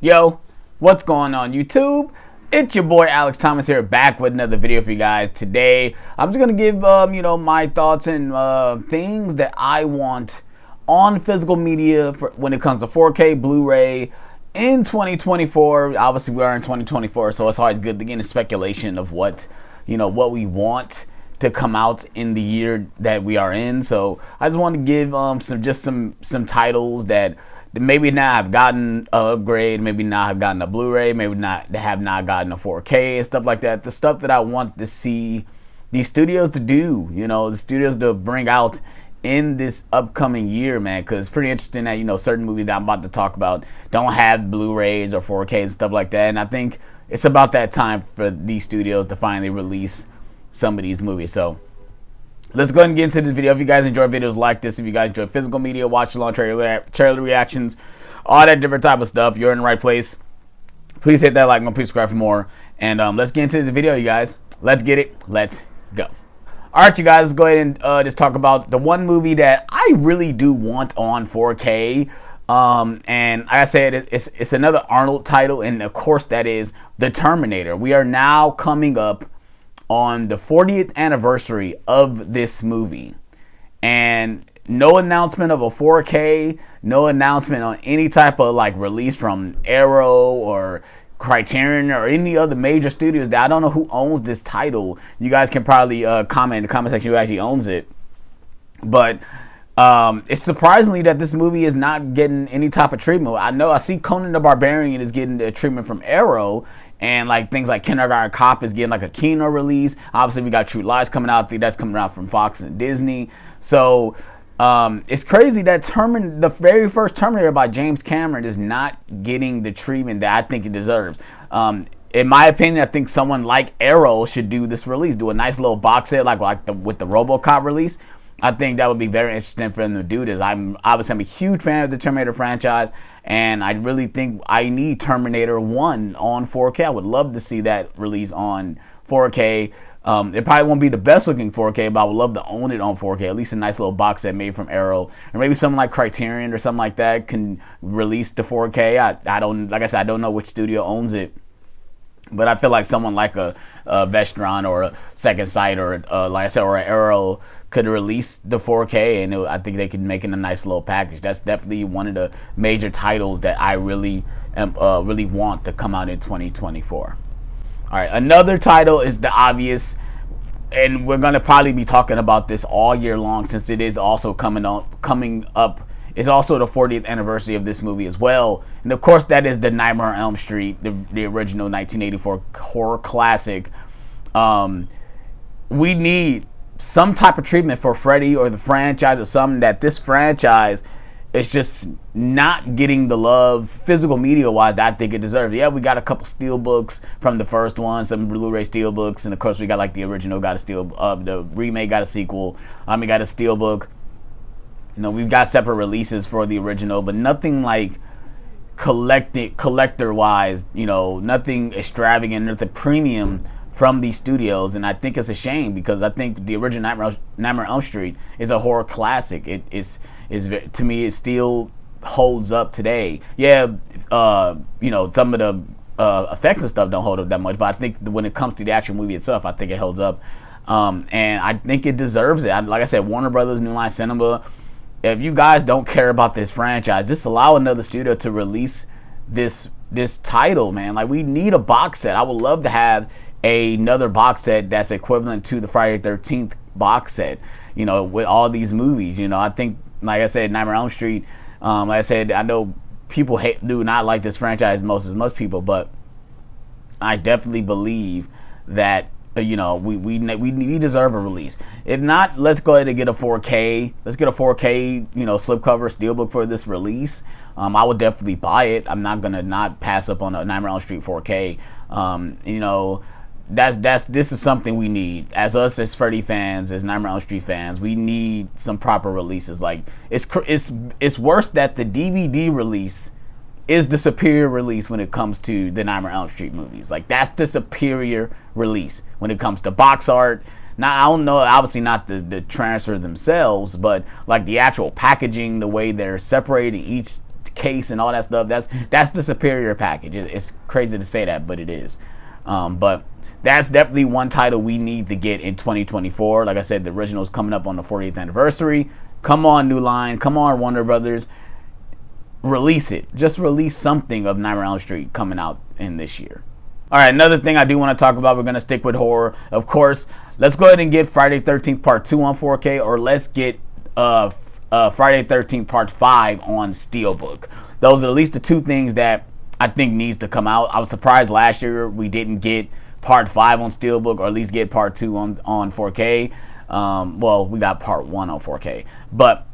Yo, what's going on YouTube? It's your boy Alex Thomas here, back with another video for you guys. Today, I'm just gonna give my thoughts and things that I want on physical media when it comes to 4K Blu-ray in 2024. Obviously, we are in 2024, so it's always good to get into speculation of what we want to come out in the year that we are in. So I just want to give some titles that maybe not have gotten an upgrade, maybe not have gotten a Blu-ray, maybe not have not gotten a 4K and stuff like that. The stuff that I want to see these studios to do, the studios to bring out in this upcoming year, man, because it's pretty interesting that certain movies that I'm about to talk about don't have Blu-rays or 4K and stuff like that. And I think it's about that time for these studios to finally release some of these movies. So let's go ahead and get into this video. If you guys enjoy videos like this, if you guys enjoy physical media, watch along, trailer reactions, all that different type of stuff, you're in the right place. Please hit that like and please subscribe for more. And let's get into this video, you guys. Let's get it. Let's go. All right, you guys, let's go ahead and just talk about the one movie that I really do want on 4K. And like I said, it's another Arnold title, and of course that is the Terminator. We are now coming up on the 40th anniversary of this movie, and no announcement of a 4K, no announcement on any type of release from Arrow or Criterion or any other major studios that I don't know who owns this title. You guys can probably comment in the comment section who actually owns it, but it's surprisingly that this movie is not getting any type of treatment. I see Conan the Barbarian is getting the treatment from Arrow, and things like Kindergarten Cop is getting a Kino release. Obviously, we got True Lies coming out. I think that's coming out from Fox and Disney. So it's crazy that the very first Terminator by James Cameron is not getting the treatment that I think it deserves. In my opinion, I think someone like Arrow should do this release, do a nice little box set with the RoboCop release. I think that would be very interesting for them to do this. I'm a huge fan of the Terminator franchise, and I really think I need Terminator 1 on 4K. I would love to see that release on 4K. It probably won't be the best looking 4K, but I would love to own it on 4K. At least a nice little box set made from Arrow, or maybe something like Criterion or something like that can release the 4K. I don't, like I said, I don't know which studio owns it, but I feel like someone like a Vestron or a Second Sight or like I said, or an Arrow could release the 4K, and I think they could make it a nice little package. That's definitely one of the major titles that I really want to come out in 2024. All right, another title is the obvious, and we're gonna probably be talking about this all year long since it is also coming up. It's also the 40th anniversary of this movie as well, and of course that is the Nightmare on Elm Street, the original 1984 horror classic. We need some type of treatment for Freddy or the franchise, or something that this franchise is just not getting the love physical media wise that I think it deserves. Yeah, we got a couple steelbooks from the first one, some Blu-ray steelbooks, and of course we got the original got a the remake got a sequel. We got a steelbook. We've got separate releases for the original, but nothing collector wise, nothing extravagant, nothing premium from these studios. And I think it's a shame, because I think the original Nightmare on Elm Street is a horror classic. To me, it still holds up today. Yeah, some of the effects and stuff don't hold up that much, but I think when it comes to the actual movie itself, I think it holds up, and I think it deserves it. Like I said, Warner Brothers, New Line Cinema, if you guys don't care about this franchise, just allow another studio to release this title, man. We need a box set. I would love to have another box set that's equivalent to the Friday the 13th box set, with all these movies. I think, like I said, Nightmare on Elm Street, like I said, I know people do not like this franchise as most people, but I definitely believe that we deserve a release. If not, let's go ahead and get a 4K. Let's get a 4K, slipcover steelbook for this release. I would definitely buy it. I'm not gonna not pass up on a Nightmare on Elm Street 4K. This is something we need as Freddy fans, as Nightmare on Elm Street fans. We need some proper releases. It's worse that the DVD release is the superior release when it comes to the Nightmare on Elm Street movies. That's the superior release when it comes to box art. Now, I don't know, obviously not the transfer themselves, but the actual packaging, the way they're separating each case and all that stuff. That's the superior package. It's crazy to say that, but it is. But that's definitely one title we need to get in 2024. Like I said, the original is coming up on the 40th anniversary. Come on, New Line. Come on, Warner Brothers. Release it. Just release something of Nightmare on Elm Street coming out in this year. All right, another thing I do want to talk about, we're going to stick with horror. Of course, let's go ahead and get Friday 13th Part 2 on 4K, or let's get Friday 13th Part 5 on Steelbook. Those are at least the two things that I think needs to come out. I was surprised last year we didn't get Part 5 on Steelbook, or at least get Part 2 on 4K. Well, we got Part 1 on 4K. But,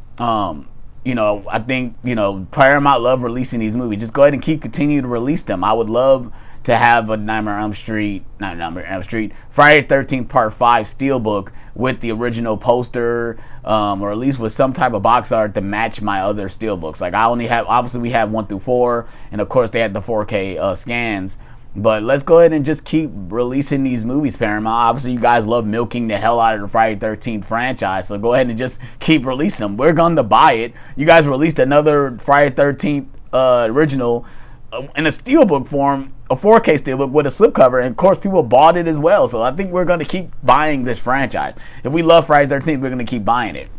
you know, I think, you know, Paramount love releasing these movies. Just go ahead and continue to release them. I would love to have a Nightmare on Elm Street, Friday 13th Part 5 Steelbook with the original poster, or at least with some type of box art to match my other Steelbooks. Like, obviously we have 1 through 4, and of course they had the 4K scans. But let's go ahead and just keep releasing these movies, Paramount. Obviously, you guys love milking the hell out of the Friday 13th franchise, so go ahead and just keep releasing them. We're going to buy it. You guys released another Friday 13th original in a steelbook form, a 4K steelbook with a slipcover, and of course, people bought it as well. So I think we're going to keep buying this franchise. If we love Friday 13th, we're going to keep buying it.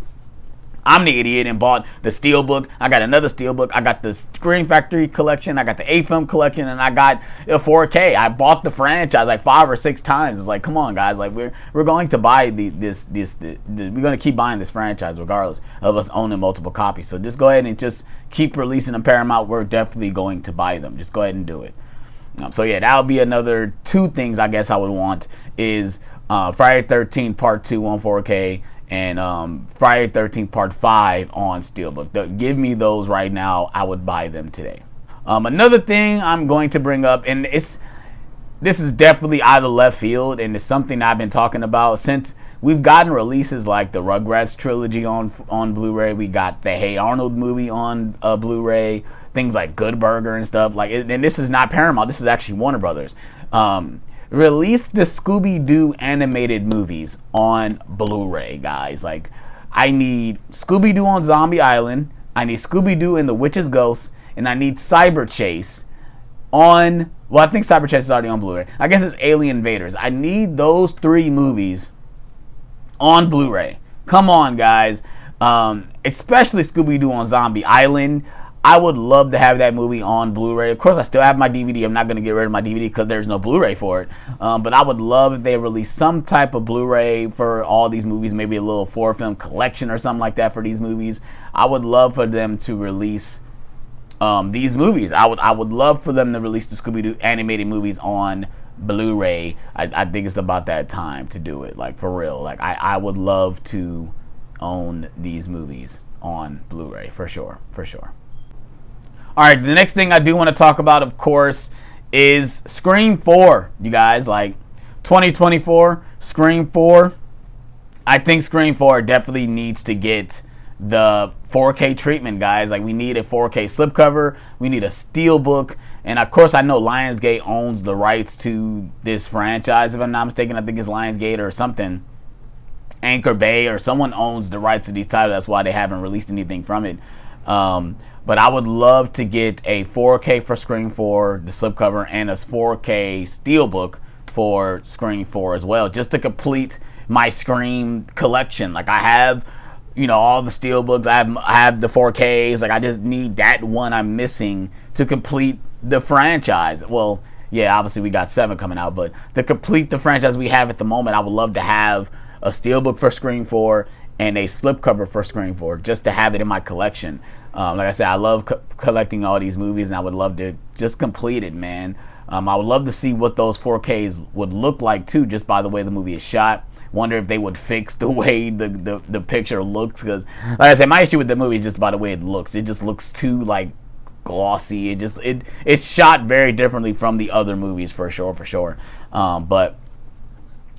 I'm the idiot and bought the Steelbook. I got another Steelbook. I got the Screen Factory collection. I got the A-Film collection, and I got a 4K. I bought the franchise like 5 or 6 times. It's like, come on, guys. Like, we're going to buy we're going to keep buying this franchise regardless of us owning multiple copies. So just go ahead and just keep releasing them, Paramount. We're definitely going to buy them. Just go ahead and do it. So yeah, that'll be another 2 things I guess I would want is Friday 13th Part 2 on 4K. And Friday 13th Part 5 on Steelbook. Give me those right now. I would buy them today. Another thing I'm going to bring up, and this is definitely out of left field, and it's something I've been talking about since we've gotten releases like the Rugrats trilogy on Blu-ray. We got the Hey Arnold movie on Blu-ray. Things like Good Burger and stuff. And this is not Paramount. This is actually Warner Brothers. Release the Scooby-Doo animated movies on Blu-ray, guys. Like, I need Scooby-Doo on Zombie Island, I need Scooby-Doo and the Witch's Ghost, and I need Cyber Chase on, well, I think Cyber Chase is already on Blu-ray. I guess it's Alien Invaders. I need those 3 movies on Blu-ray. Come on, guys. Especially Scooby-Doo on Zombie Island. I would love to have that movie on Blu-ray. Of course, I still have my DVD. I'm not going to get rid of my DVD because there's no Blu-ray for it. But I would love if they release some type of Blu-ray for all these movies, maybe a little 4-film collection or something like that for these movies. I would love for them to release these movies. I would love for them to release the Scooby-Doo animated movies on Blu-ray. I think it's about that time to do it, like, for real. Like, I would love to own these movies on Blu-ray, for sure. Alright, the next thing I do want to talk about, of course, is Scream 4, you guys. Like, 2024, Scream 4. I think Scream 4 definitely needs to get the 4K treatment, guys. Like, we need a 4K slipcover. We need a steelbook. And, of course, I know Lionsgate owns the rights to this franchise, if I'm not mistaken. I think it's Lionsgate or something. Anchor Bay or someone owns the rights to these titles. That's why they haven't released anything from it. But I would love to get a 4K for Scream 4, the slipcover, and a 4K steelbook for Scream 4 as well, just to complete my Scream collection. Like, I have, you know, all the steelbooks. I have the 4Ks. Like, I just need that one I'm missing to complete the franchise. Well, yeah, obviously we got 7 coming out, but to complete the franchise we have at the moment, I would love to have a steelbook for Scream 4 and a slipcover for Scream 4, just to have it in my collection. Like I said, I love collecting all these movies, and I would love to just complete it, man. I would love to see what those 4Ks would look like, too, just by the way the movie is shot. Wonder if they would fix the way the picture looks, because, like I said, my issue with the movie is just by the way it looks. It just looks too, like, glossy. It's shot very differently from the other movies, for sure. But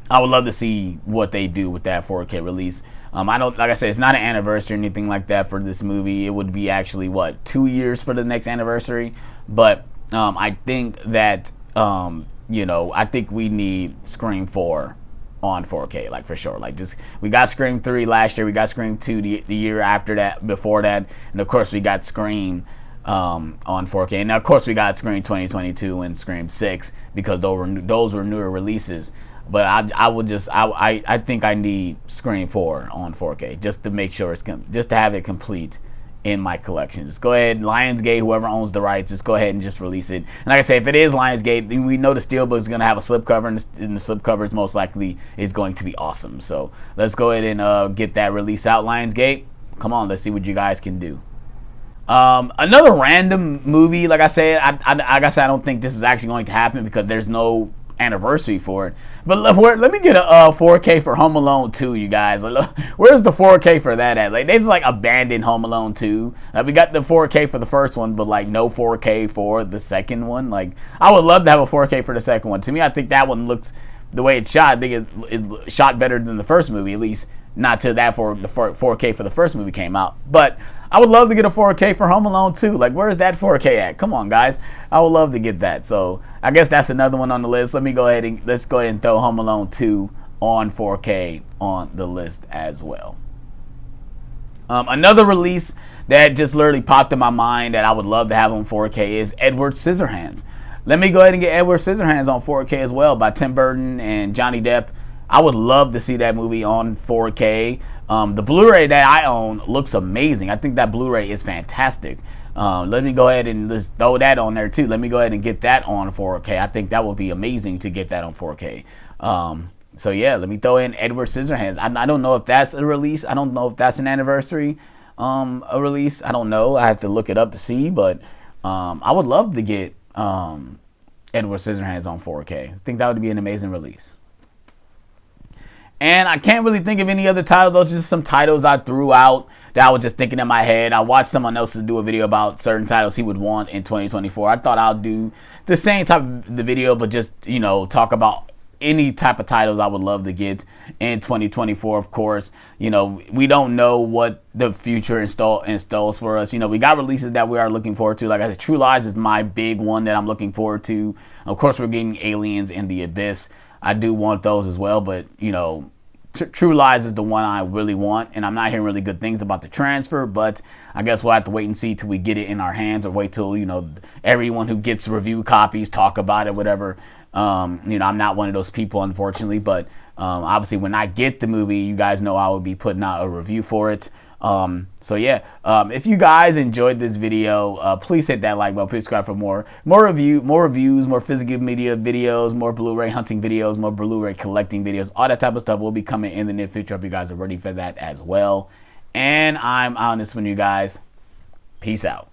I would love to see what they do with that 4K release. I don't, like I said, it's not an anniversary or anything like that for this movie. It would be actually 2 years for the next anniversary. But I think that I think we need Scream 4 on 4K, like, for sure. Like, just, we got Scream 3 last year, we got Scream 2 the year after that, before that, and of course we got Scream on 4K. And of course, we got Scream 2022 and Scream 6 because those were newer releases. But I think I need Scream 4 on 4K just to make sure just to have it complete in my collection. Just go ahead, Lionsgate, whoever owns the rights, just go ahead and just release it. And like I say, if it is Lionsgate, then we know the steelbook is going to have a slipcover, and the slipcover is most likely is going to be awesome. So let's go ahead and get that release out, Lionsgate. Come on, let's see what you guys can do. Another random movie, like I said, I guess I don't think this is actually going to happen because there's no anniversary for it. But let me get a 4K for Home Alone 2, you guys. Where's the 4K for that at? Like, they just like abandoned Home Alone 2. We got the 4K for the first one, but like no 4K for the second one. Like, I would love to have a 4K for the second one. To me, I think that one looks, the way it's shot, I think it's shot better than the first movie, at least not to that for the 4K for the first movie came out. But I would love to get a 4K for Home Alone 2. Like, where's that 4K at? Come on, guys. I would love to get that. So I guess that's another one on the list. Let's go ahead and throw Home Alone 2 on 4K on the list as well. Another release that just literally popped in my mind that I would love to have on 4K is Edward Scissorhands. Let me go ahead and get Edward Scissorhands on 4K as well by Tim Burton and Johnny Depp. I would love to see that movie on 4K. The Blu-ray that I own looks amazing. I think that Blu-ray is fantastic. Let me go ahead and just throw that on there too. Let me go ahead and get that on 4K. I think that would be amazing to get that on 4K. So yeah, let me throw in Edward Scissorhands. I don't know if that's a release. I don't know if that's an anniversary a release. I don't know. I have to look it up to see. But I would love to get Edward Scissorhands on 4K. I think that would be an amazing release. And I can't really think of any other titles. Those are just some titles I threw out that I was just thinking in my head. I watched someone else do a video about certain titles he would want in 2024. I thought I'll do the same type of the video, but just, you know, talk about any type of titles I would love to get in 2024. Of course, you know, we don't know what the future installs for us. You know, we got releases that we are looking forward to. Like I said, True Lies is my big one that I'm looking forward to. Of course, we're getting Aliens and The Abyss. I do want those as well, but, you know, True Lies is the one I really want, and I'm not hearing really good things about the transfer, but I guess we'll have to wait and see till we get it in our hands, or wait till, you know, everyone who gets review copies talk about it, whatever. You know, I'm not one of those people, unfortunately, but obviously when I get the movie, you guys know I will be putting out a review for it. So yeah, if you guys enjoyed this video, please hit that like button, please subscribe for more reviews, more physical media videos, more Blu-ray hunting videos, more Blu-ray collecting videos. All that type of stuff will be coming in the near future. Hope you guys are ready for that as well. And I'm on this one, you guys. Peace out.